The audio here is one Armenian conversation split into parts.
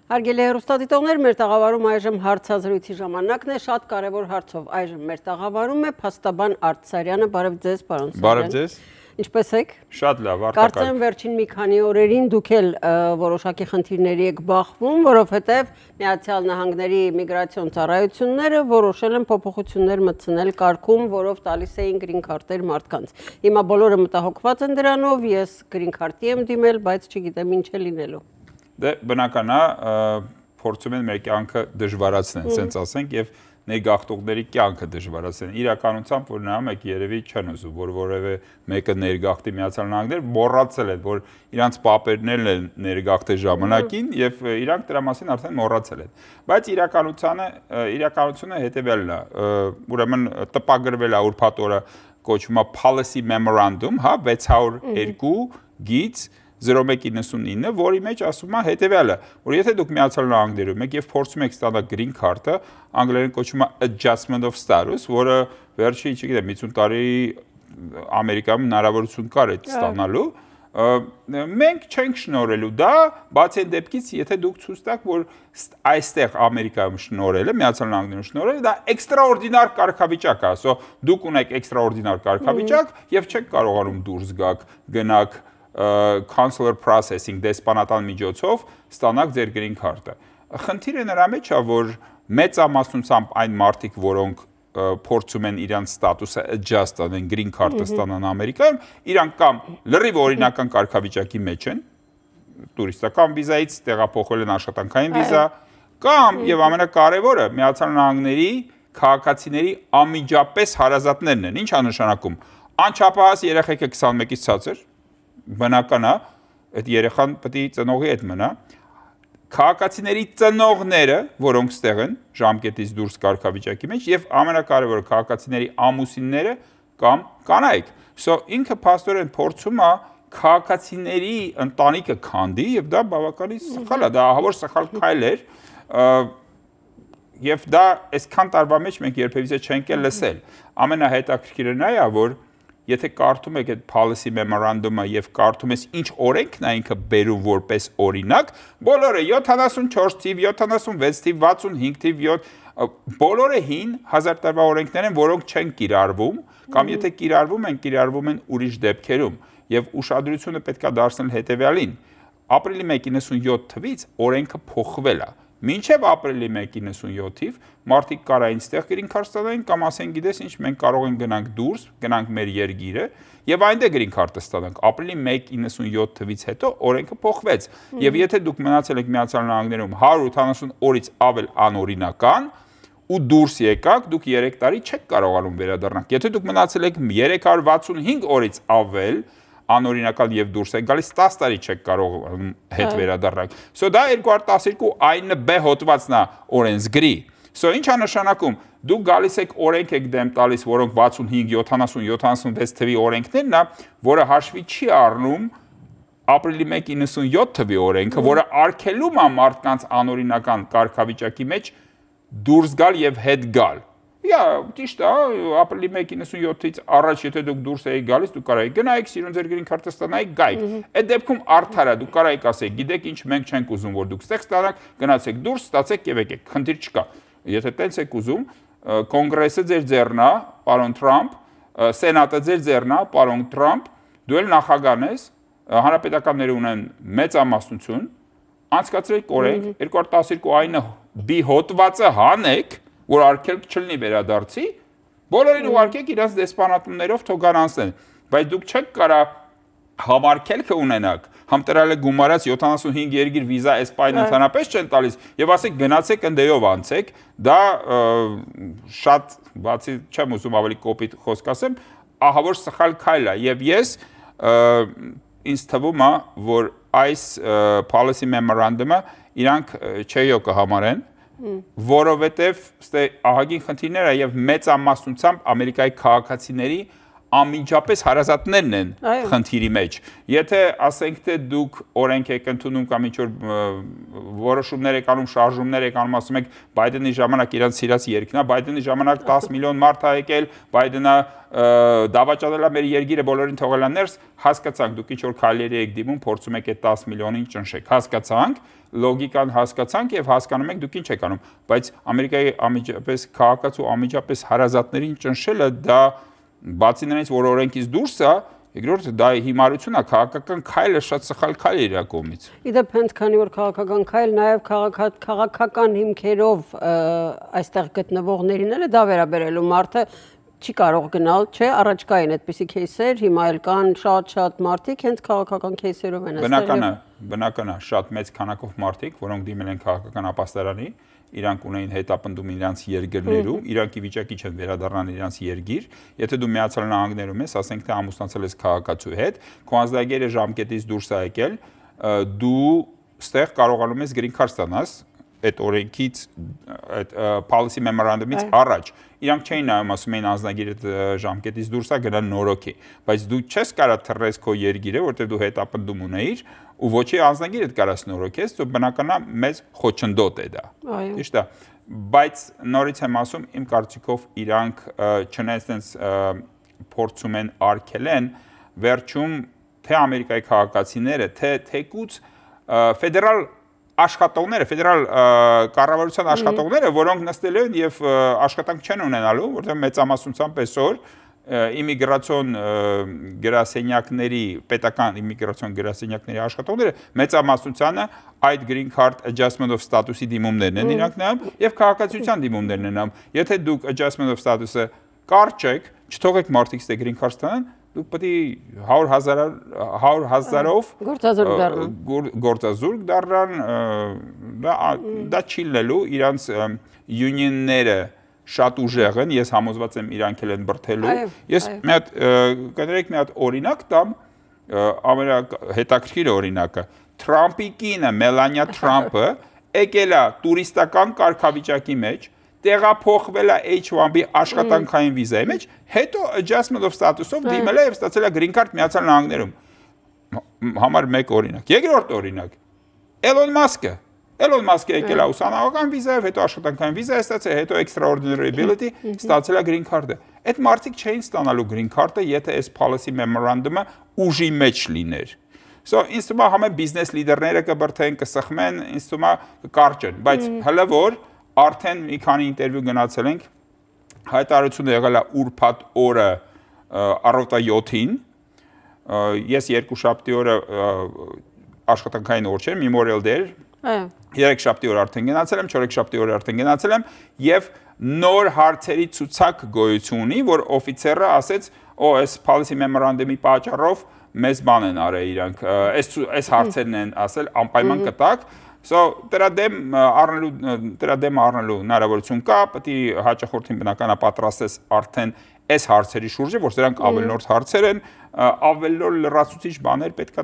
Հարգելի հեռուստադիտողներ, մեր տաղավարում այժմ հարցազրույցի ժամանակն է, շատ կարևոր հարցով այժմ մեր տաղավարում է փաստաբան Արդ Սարյանը, բարև ձեզ, պարոն Սարյան։ Բարև ձեզ։ Ինչպե՞ս եք։ Շատ լավ, Կարծեմ վերջին մի քանի օրերին դուք էլ որոշակի խնդիրների եք բախվում, որովհետև Միացյալ Նահանգների միգրացիոն ծառայությունները որոշել են փոփոխություններ մտցնել կարգում, որով տալիս էին գրին քարտեր մարդկանց։ Հիմա բոլորը մտահոգված են դրանով, ես գրին քարտի եմ դիմել, բայց չգիտեմ ինչ է լինելու։ Դե բնական է, փորձում են մեր կյանքը դժվարացնել, ասենց ասենք, եւ ներգաղթողների կյանքը դժվարացնել։ Իրականությամբ, որ նա մեկ երևի չեն ուզում, որ որևէ մեկը ներգաղթի Միացյալ Նահանգներ, մոռացել են, որ իրանց պապերներն են ներգաղթել ժամանակին եւ իրանք դրա մասին արդեն մոռացել են։ Բայց իրականությունը հետեւյալն է, ուրեմն տպագրվել է ուրբաթ օրը կոչվում է Policy Memorandum, հա, 602 գիծ 0199, որի մեջ ասում է հետևյալը, որ եթե դուք Միացյալ Նահանգներում եք եւ փորձում եք ստանալ green card-ը, անգլերեն կոչվում է adjustment of status, որը վերջի, չգիտեմ, 50 տարի Ամերիկայում հնարավորություն կար այդ ստանալու, մենք չենք շնորհելու դա, բացի այն դեպքից, եթե դուք ցույց տաք, որ այստեղ Ամերիկայում շնորհելը, Միացյալ Նահանգներում շնորհելը, դա էքստրաորդինար կարգավիճակ է, ասո դուք ունեք էքստրաորդինար կարգավիճակ եւ չեք կարողանում դուրս գաք, գնաք consular processing դեսպանատան միջոցով ստանաք ձեր green card-ը։ Խնդիրը նրա մեջ է, որ մեծամասնությամբ այն մարդիկ, որոնք փորձում են իրանց ստատուսը adjust անեն green card-ը ստանան Ամերիկայում, իրանք կամ լրիվ օրինական կարգավիճակի մեջ են, տուրիստական վիզայից տեղափոխվել են աշխատանքային վիզա, կամ եւ ամենակարևորը Միացյալ Նահանգների քաղաքացիների անմիջապես հարազատներն են։ Ինչ է նշանակում։ Անչափահաս երեխեքը 21-ից ցածր բնական է, այդ երեխան պետք է ծնողի հետ մնա, քաղաքացիների ծնողները, որոնք ստեղ են ժամկետից դուրս կարգավիճակի մեջ, եւ ամենակարևորը քաղաքացիների ամուսինները կամ կանայք։ So ինքը փաստորեն փորձում է քաղաքացիների ընտանիքը քանդի եւ դա բավականին սխալ է, դա ահավոր սխալ քայլ էր, եւ դա այսքան տարվա մեջ մենք երբևիցե չենք էլ լսել։ Ամենահետաքրքիրը նա է, որ եթե կարդում եք այդ policy memorandum-ը եւ կարդում ես ինչ օրենքն է ինքը բերում որպես օրինակ, բոլորը 74 թիվ, 76 թիվ, 65 թիվ, 7 բոլորը հին 1000 տարվա օրենքներ են, որոնք չեն կիրառվում, կամ եթե կիրառվում են ուրիշ դեպքերում եւ ուշադրությունը պետք է դարձնել հետեւյալին։ Ապրիլի 1-97 թվից օրենքը փոխվել է։ Մինչև ապրիլի 1-97-ով մարդիկ կարային ստեղ green card ստանային կամ ասեն գիտես ինչ մենք կարող ենք գնանք դուրս, գնանք մեր երկիրը եւ այնտեղ green card-ը ստանանք։ Ապրիլի 1-97 թվից հետո օրենքը փոխվեց եւ եթե դուք մնացել եք Միացյալ Նահանգներում 180 օրից ավել անօրինական ու դուրս եկաք, դուք 3 տարի չեք կարողանում վերադառնալ։ Եթե դուք մնացել եք 365 օրից ավել անօրինական եւ դուրս եք գալիս 10 տարի չեք կարող հետ վերադառնալ։ So դա 212 9B հոդվածն է օրենսգրի։ So ինչ է նշանակում։ Դուք գալիս եք օրենք եք դեմ տալիս, որոնք 65, 70, 76 թվի օրենքներն է, որը հաշվի չի առնում ապրիլի 1-97 թվի օրենքը, որը արգելում է մարդկանց անօրինական կարգավիճակի մեջ դուրս գալ եւ հետ գալ։ Ճիշտ է, ապրիլի 1-97-ից առաջ եթե դուք դուրս եք գալիս, դուք կարող եք գնայիք, սիրուն ձեր green card-ը ստանայիք, գայիք։ Այդ դեպքում արդար է, դուք կարող եք ասեք, գիտեք ինչ, մենք չենք ուզում, որ դուք ստեղ ստանաք, գնացեք դուրս, ստացեք եւ եկեք, խնդիր չկա։ Եթե տենց եք ուզում, կոնգրեսը ձեր ձեռն է, պարոն Թրամփ, սենատը ձեր ձեռն է, պարոն Թրամփ, դու էլ նախագահն ես, հանրապետականները ունեն մեծամասնություն, անցկացրեք օրենք 212 9B հոդվածը հանեք, որ արգելք չլինի վերադարձի, բոլորին ուղարկեք իրաց դեսպանատուններով թողան անցնեն, բայց դուք չեք կարա համարգելքը ունենաք, համտրալը գումարած 75 երկիր վիզա Իսպանիան ընդհանրապես չեն տալիս եւ ասեք գնացեք ընդեյով անցեք, դա շատ բացի չեմ ուզում ավելի կոպիտ խոսք ասեմ, ահավոր սխալ քայլ է եւ ես ինձ թվում է, որ այս policy memorandum-ը իրանք չեյո կհամարեն որովհետև ահագին խնդիրներ է եւ մեծամասնությամբ Ամերիկայի քաղաքացիների անմիջապես հարազատներն են խնդիրի մեջ։ Եթե ասենք թե դուք օրենք եք ընդունում կամ ինչ-որ որոշումներ եք անում, շարժումներ եք անում, ասում եք Բայդենի ժամանակ իրանց սիրած երկնա, Բայդենի ժամանակ 10 միլիոն մարդ ա եկել, Բայդենը դավաճանել է մեր երկիրը, բոլորին թողել է ներս, հասկացանք, դուք ինչ-որ քայլերի եք դիմում, փորձում եք այդ 10 միլիոնին ճնշեք, հասկացանք, լոգիկան հասկացանք եւ հասկանում եք դուք ինչ եք անում, բայց Ամերիկայի ամիջապես քաղաքացու ամիջապես հարազատներին ճնշելը դա բացի նրանից, որ օրենքից դուրս է, երկրորդ դա հիմարություն է, քաղաքական քայլը շատ սխալ քայլ է իր կողմից։ Իդեպ հենց քանի որ քաղաքական քայլ, նաև քաղաքական հիմքերով այստեղ գտնվողներին էլ դա վերաբերելու մարդը չի կարող գնալ, չէ, առաջկային այդպիսի кейսեր, հիմա էլ կան շատ մարդիկ հենց քաղաքական кейսերով են Բնական է, շատ մեծ քանակով մարդիկ, որոնք դիմել են քաղաքական ապաստարանի, իրանք ունեին հետապնդում իրանց երկրներում, իրանքի վիճակի չեն վերադառնան իրանց երկիր, եթե դու Միացյալ Նահանգներում ես, ասենք թե ամուսնացել ես քաղաքացու հետ, քո անձնագիրը ժամկետից դուրս է եկել, դու ստեղ կարողանում ես green card ստանաս այդ օրենքից, այդ policy memorandum-ից առաջ։ Իրանք չէին նայում, ասում էին անձնագիրը ժամկետից դուրս է գնա նորոգի, բայց դու չես կարող թռես քո երկիրը, որտեղ դու հետապնդում ունեիր, ու ոչի անձնագիրը կարաս նորոգես, դու բնականա մեծ խոչընդոտ է դա։ Ճիշտ է, բայց նորից եմ ասում, իմ կարծիքով իրանք չնայած այնց փորձում են արգելեն, վերջում թե Ամերիկայի քաղաքացիները, թե թեկուց ֆեդերալ աշխատողները, ֆեդերալ կառավարության աշխատողները, որոնք նստելու են եւ աշխատանք չեն ունենալու, որտեղ մեծամասնությամբ այսօր իմիգրացիոն գրասենյակների, պետական իմիգրացիոն գրասենյակների աշխատողները մեծամասնությանը այդ green card adjustment of status-ի դիմումներն են իրանք նայում եւ քաղաքացիության դիմումներն են նայում։ Եթե դուք adjustment of status-ը կարճ եք, չթողեք մարդիկ ստե green card ստանան, դուք պետք է 100,000-ով գործազուրկ դառնան, դա չի լինելու, իրանց union-ները շատ ուժեղ են, ես համոզված եմ իրանք էլ են բրթելու։ Ես կներեք մի հատ օրինակ տամ, ամենահետաքրքիր օրինակը, Թրամփի կինը Մելանիա Թրամփը եկել է տուրիստական կարգավիճակի մեջ, տեղափոխվել է H1B աշխատանքային վիզայի մեջ, հետո adjustment of status-ով դիմել է եւ ստացել է green card Միացյալ Նահանգներում։ Համար մեկ օրինակ։ Երկրորդ օրինակ։ Էլոն Մասկը եկել է ուսանողական վիզայով, հետո աշխատանքային վիզա է ստացել, հետո extraordinary ability ստացել է green card-ը։ Այդ մարդիկ չէին ստանալու green card-ը, եթե այս policy memorandum-ը ուժի մեջ լիներ։ So ինձ թվում է համեն բիզնես լիդերները կբրթեն, կսխմեն, ինձ թվում է կկարճեն, բայց հələ որ արդեն մի քանի ինտերվյու գնացել ենք, հայտարարությունը եղել է ուրբաթ օրը առավոտը 7-ին, ես երկուշաբթի օրը աշխատանքային օր չէր, Memorial Day, երեքշաբթի օր արդեն գնացել եմ, չորեքշաբթի օր արդեն գնացել եմ եւ նոր հարցերի ցուցակ գոյություն ունի, որ օֆիցերը ասեց, այս policy memorandum-ի պատճառով մեզ բան են արել իրանք, այս հարցերն են ասել, անպայման կտակ, So դրա դեմ առնելու հնարավորություն կա, պետք է հաճախորդին բնականաբար պատրաստես արդեն այս հարցերի շուրջը, որ դրանք ավելորդ հարցեր են, ավելորդ լրացուցիչ բաներ պետք է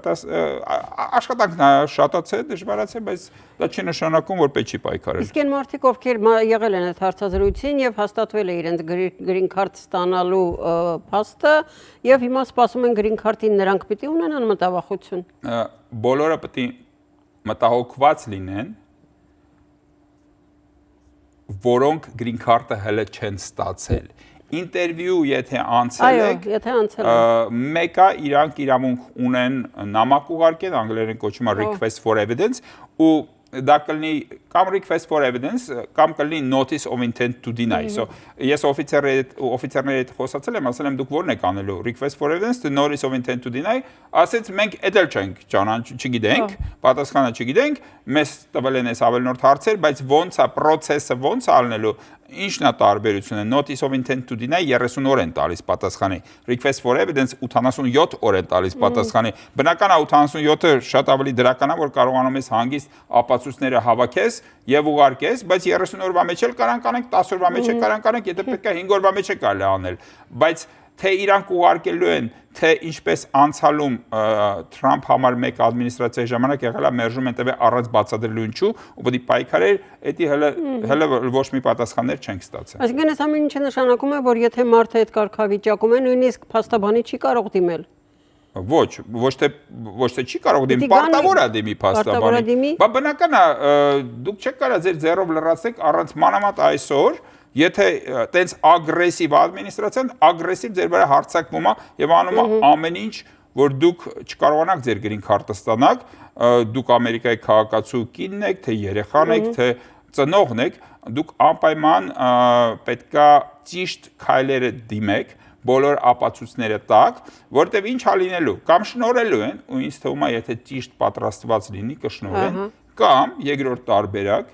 աշխատանքն է շատացել, դժվարացել, բայց դա չի նշանակում, որ պետք չի պայքարել։ Իսկ այն մարդիկ, ովքեր եղել են այդ հարցազրույցին եւ հաստատվել է իրենց green card ստանալու փաստը եւ հիմա սպասում են green card-ին, նրանք պիտի ունենան մտավախություն։ Բոլորը պետք է մտահոգված լինեն, որոնք green card-ը հələ չեն ստացել։ Ինտերվյու եթե անցել եք, մեկը իրանք իրավունք ունեն նամակ ուղարկել, անգլերեն կոչվում է request for evidence, ու դա կլինի կամ request for evidence, կամ կլինի notice of intent to deny։ So ես օֆիցերների հետ խոսացել եմ, ասել եմ դուք ո՞րն եք անելու, request for evidence, the notice of intent to deny, ասեց մենք էդել չենք չգիտենք, պատասխանը չգիտենք, մեզ տվել են այս ավելնորդ հարցեր, բայց ոնց է process-ը ոնց է անելու, ինչն է տարբերությունը, notice of intent to deny 30 օր են տալիս պատասխանի, request for evidence 87 օր են տալիս պատասխանի, բնական է 87-ը շատ ավելի դրական է, որ կարողանում ես հանգիստ ապացույցները հավաքես եւ ուղարկես, բայց 30 օրվա մեջ էլ կարան կանենք, 10 օրվա մեջ էլ կարան կանենք, եթե պետք է 5 օրվա մեջ է կարելի անել, բայց թե իրանք ուղարկելու են, թե ինչպես անցալում Թրամփ համար մեկ ադմինիստրացիայի ժամանակ եղել է մերժում են տվել առանց բացատրելու ինչու, ու պետք է պայքարեր, դա հələ ոչ մի պատասխաններ չենք ստացել։ Այսինքն այս ամեն ինչը նշանակում է, որ եթե մարդը այդ կարգավիճակում է, նույնիսկ փաստաբանի չի կարող դիմել։ Ոչ թե չի կարող դիմի, պարտավոր է դիմի փաստաբանի։ Բա բնական է, դուք չեք կարող ձեր ձեռով լրացնել առանց մանավանդ այսօր, եթե տենց ագրեսիվ ադմինիստրացիան ագրեսիվ ձեր վրա հարձակվում է եւ անում է ամեն ինչ, որ դուք չկարողանաք ձեր գրին քարտը ստանալ, դուք Ամերիկայի քաղաքացու կինն եք, թե երեխան եք, թե ծնողն եք, դուք անպայման պետքա ճիշտ քայլերը դիմեք, բոլոր ապացույցները տակ, որտեվ ինչ ա լինելու, կամ շնորհելու են, ու ինձ թվում է, եթե ճիշտ պատրաստված լինի, կշնորհեն, կամ երկրորդ տարբերակ,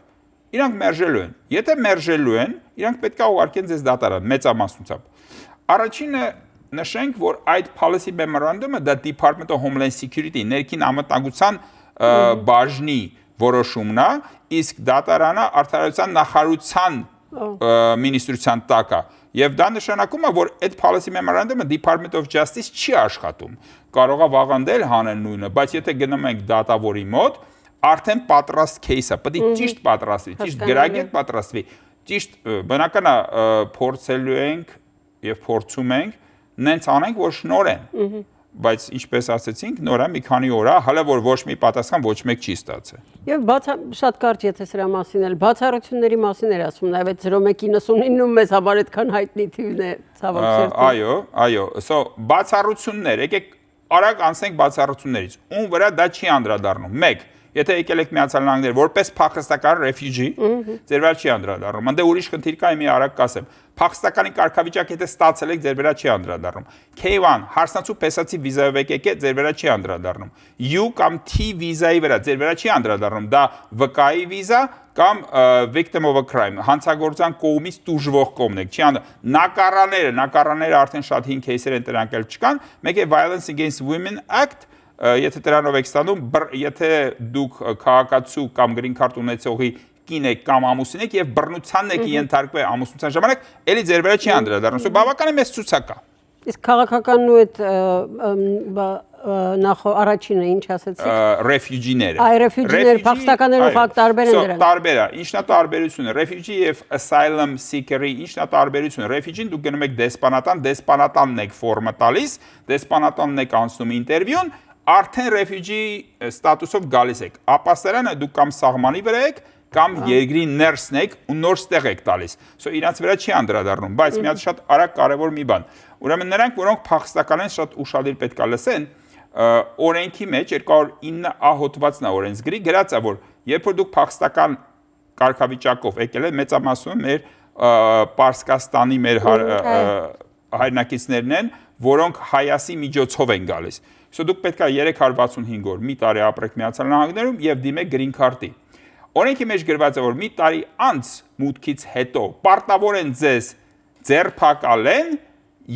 իրանք մերժելու են։ Եթե մերժելու են, իրանք պետք է ուղարկեն ձեզ դատարան, մեծամասնությամբ։ Առաջինը նշենք, որ այդ policy memorandum-ը դա Department of Homeland Security, ներքին անվտանգության բաժնի որոշումն է, իսկ դատարանը արդարության նախարարության մինիստրության տակ է։ Եվ դա նշանակում է, որ այդ policy memorandum-ը Department of Justice չի աշխատում։ Կարող է վաղանդել հանել նույնը, բայց եթե գնում ենք դատավորի մոտ, արդեն պատրաստ case-ը, պետք է ճիշտ պատրաստվի, ճիշտ գրագետ պատրաստվի, ճիշտ բնական է փորձելու ենք եւ փորձում ենք, նենց անենք, որ շնորհեն։ Բայց ինչպես ասացինք, նորա մի քանի օր է, հələ որ ոչ մի պատասխան ոչ մեկ չի ստացել։ Եվ շատ կարճ եթե սրա մասին էլ բացառությունների մասին էր ասում, նաև այդ 0199-ում մեզ համար այդքան հայտնի թիվն է ցավոք սերտի։ Այո, so բացառություններ, եկեք արագ անցնենք բացառություններից։ Ում վրա դա չի անդրադառնում։ 1. Եթե եկել եք Միացյալ Նահանգներ որպես փախստական refugee, ձեր վրա չի անդրադառնում։ Անդե ուրիշ խնդիր կա, մի արագ կասեմ։ Փախստականի կարգավիճակ եթե ստացել եք, ձեր վրա չի անդրադառնում։ K1 հարսնացու փեսացի վիզայով եկեք, ձեր վրա չի անդրադառնում։ U կամ T վիզայի վրա ձեր վրա չի անդրադառնում։ Դա VK-ի վիզա կամ victim of a crime, հանցագործության կողմից տուժվող կողմն եք, չի անդրադառնում։ Նակարանները արդեն շատ հին кейսեր են, դրանք էլ չկան։ Մեկ է Violence Against Women Act, եթե դրանով եք ստանում, եթե դուք քաղաքացու կամ green card ունեցողի կին եք կամ ամուսին եք եւ բռնությանն եք ենթարկվել ամուսնության ժամանակ, ելի ձեր վրա չի անդրադառնում։ Սա բավականին մեծ ցուցակ է։ Իսկ քաղաքականն ու այդ առաջինը ինչ ասեցիք։ Refugee-ները։ Այ refugee-ները փախստականներ ուղղակի տարբեր են դրանք։ Տարբեր է։ Ինչն է տարբերությունը։ Refugee եւ asylum seeker-ի ինչն է տարբերությունը։ Refugee-ին դուք գնում եք դեսպանատանն եք ֆորմը տալիս, դեսպանատանն եք անցնում ինտերվյուն, արդեն refugee ստատուսով գալիս եք։ Ապաստարանը դուք կամ սահմանի վրա եք, կամ երկրի ներսն եք ու նոր ստեղ եք տալիս։ So իրանց վրա չի անդրադառնում, բայց մի հատ շատ արագ կարևոր մի բան։ Ուրեմն նրանք, որոնք փախստական են, շատ ուշադիր պետք է լսեն, օրենքի մեջ 209-ա հոդվածն է օրենսգրի գրած է, որ երբ որ դուք փախստական կարգավիճակով եկել եք, մեծամասնությունը մեր Պարսկաստանի մեր հայրենակիցներն են, որոնք հայասի միջոցով են գալիս։ So դուք պետք է 365 օր մի տարի ապրեք Միացյալ Նահանգներում եւ դիմեք green card-ի։ Օրենքի մեջ գրված է, որ մի տարի անց մուտքից հետո պարտավոր են ձեզ ձերբակալեն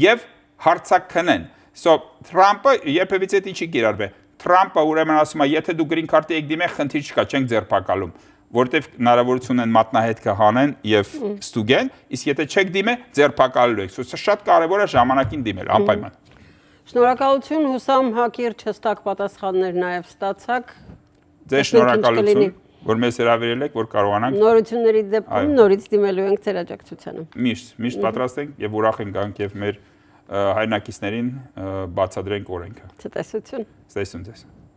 եւ հարցակնեն։ So Թրամփը երբևիցե դա չի կիրառվել։ Թրամփը ուրեմն ասում է, եթե դու green card-ի եք դիմեք, խնդիր չկա, չենք ձերբակալում, որտեվ հնարավորություն են մատնահետքը հանեն եւ ստուգեն, իսկ եթե չեք դիմե, ձերբակալելու եք։ So սա շատ կարեւոր է ժամանակին դիմել, անպայման։ Շնորհակալություն, հուսամ հակիրճ հստակ պատասխաններ նաև ստացաք։ Ձեզ շնորհակալություն, որ մեզ հրավիրել եք, որ կարողանանք նորությունների դեպքում նորից դիմելու ենք ձեր աջակցությանը։ Միշտ պատրաստ ենք եւ ուրախ ենք գանք եւ մեր հայրենակիցներին բացատրենք օրենքը։ Ցտեսություն։ Ցտեսություն ձեզ։